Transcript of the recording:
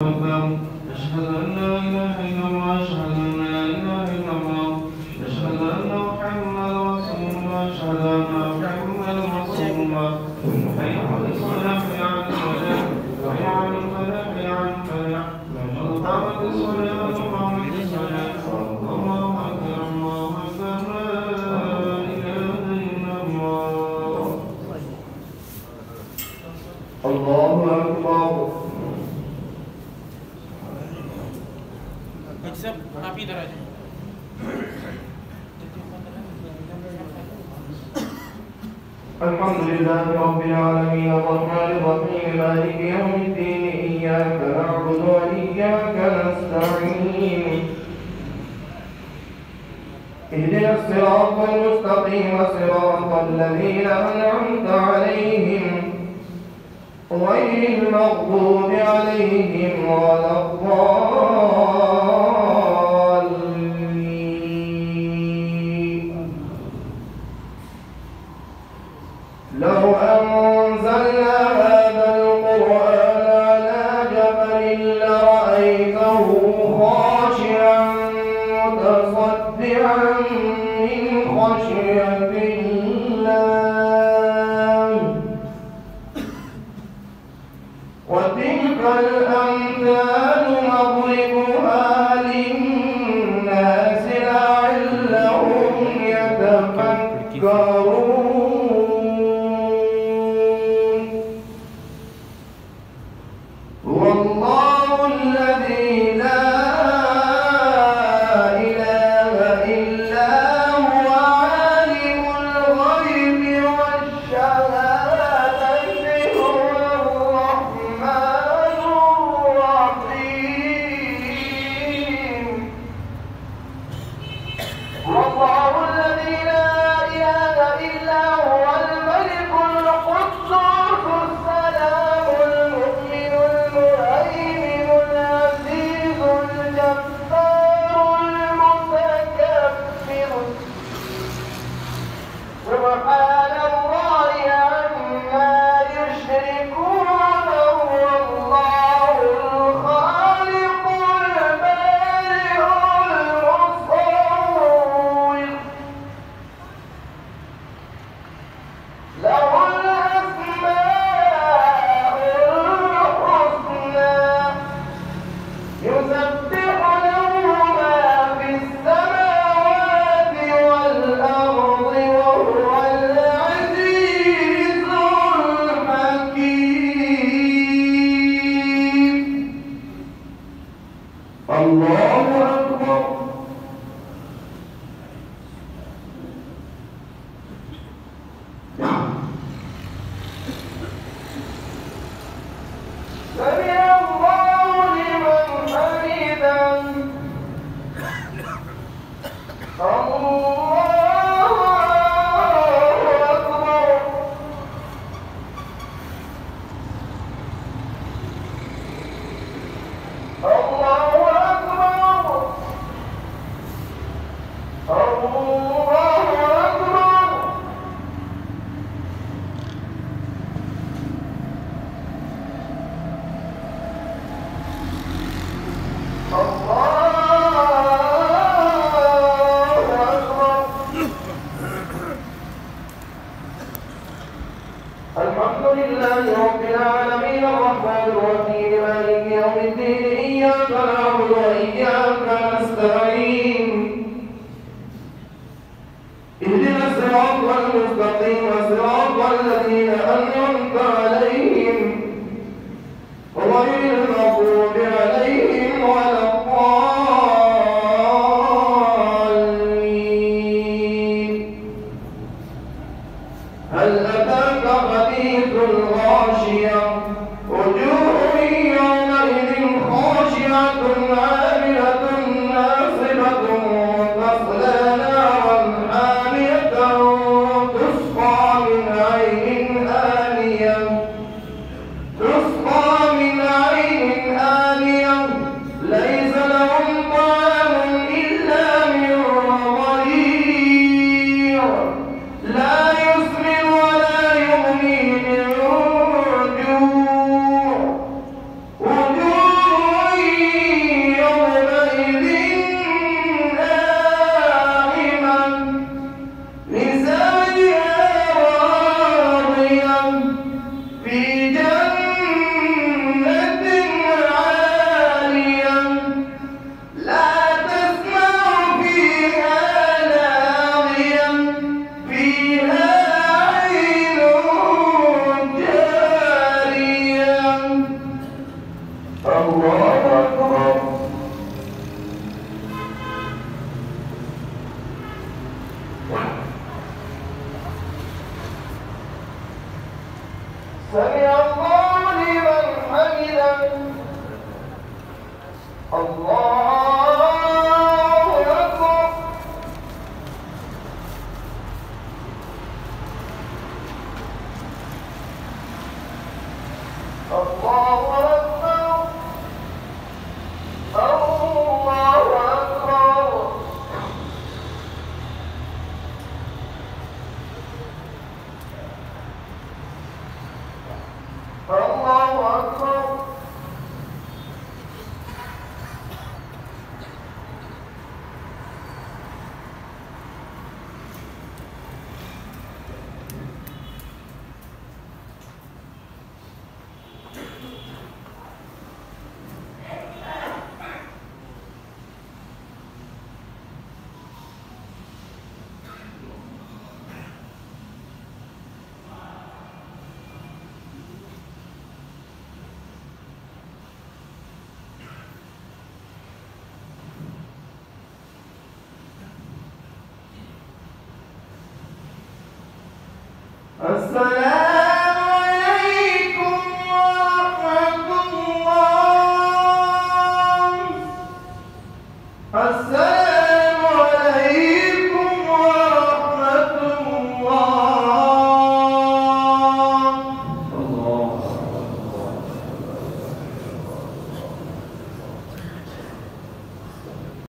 أشهد أن لا إله إلا الله أشهد أن لا إله إلا الله أشهد أن محمدا رسول الله أشهد أن محمدا رسول الله حي على الصلاة حي على الصلاة حي على الفلاح حي على الفلاح قد قامت الصلاة قامت الصلاة الله أكبر الله أكبر لا إله إلا الله الله أكبر सब आप इधर आ जाओ। الحمد لله رب العالمين الرحمن الرحيم مالك يوم الدين إياك نعبد وإياك نستعين اهدنا الصراط المستقيم صراط الذين أنعمت عليهم غير المغضوب عليهم ولا الضالين. لو أنزلنا هذا القرآن على جبل لرأيته خاشعا متصدعا من خشية الله وتلك الأمثال نضربها للناس لعلهم يتفكرون. هو الله الذي لا إله إلا هو عالم الغيب والشهادة هو الرحمن الرحيم. والله الذي لا إله إلا هو الملك القدوس السلام المؤمن المهيمن العزيز الجبار المتكبر سبحان الله عما يشركون. هو الله الخالق البارئ المصور له الأسماء الحسنى يسبح له ما في السماوات والأرض وهو العزيز الحكيم. الله أكبر. سمع الله لمن حمده. الله أكبر. الله أكبر. الله أكبر. الحمد لله رب العالمين الرحمن الرحيم مالك يوم الدين إياك نعبد وإياك نستعين اهدنا الصراط المستقيم صراط الذين أنعمت عليهم غير المغضوب عليهم ولا الضالين. هل أتاك حديث الغاشية وجوه يومئذ خاشعة عاملة ناصبة تصلى نارا حامية تسقى من عين آنية السلام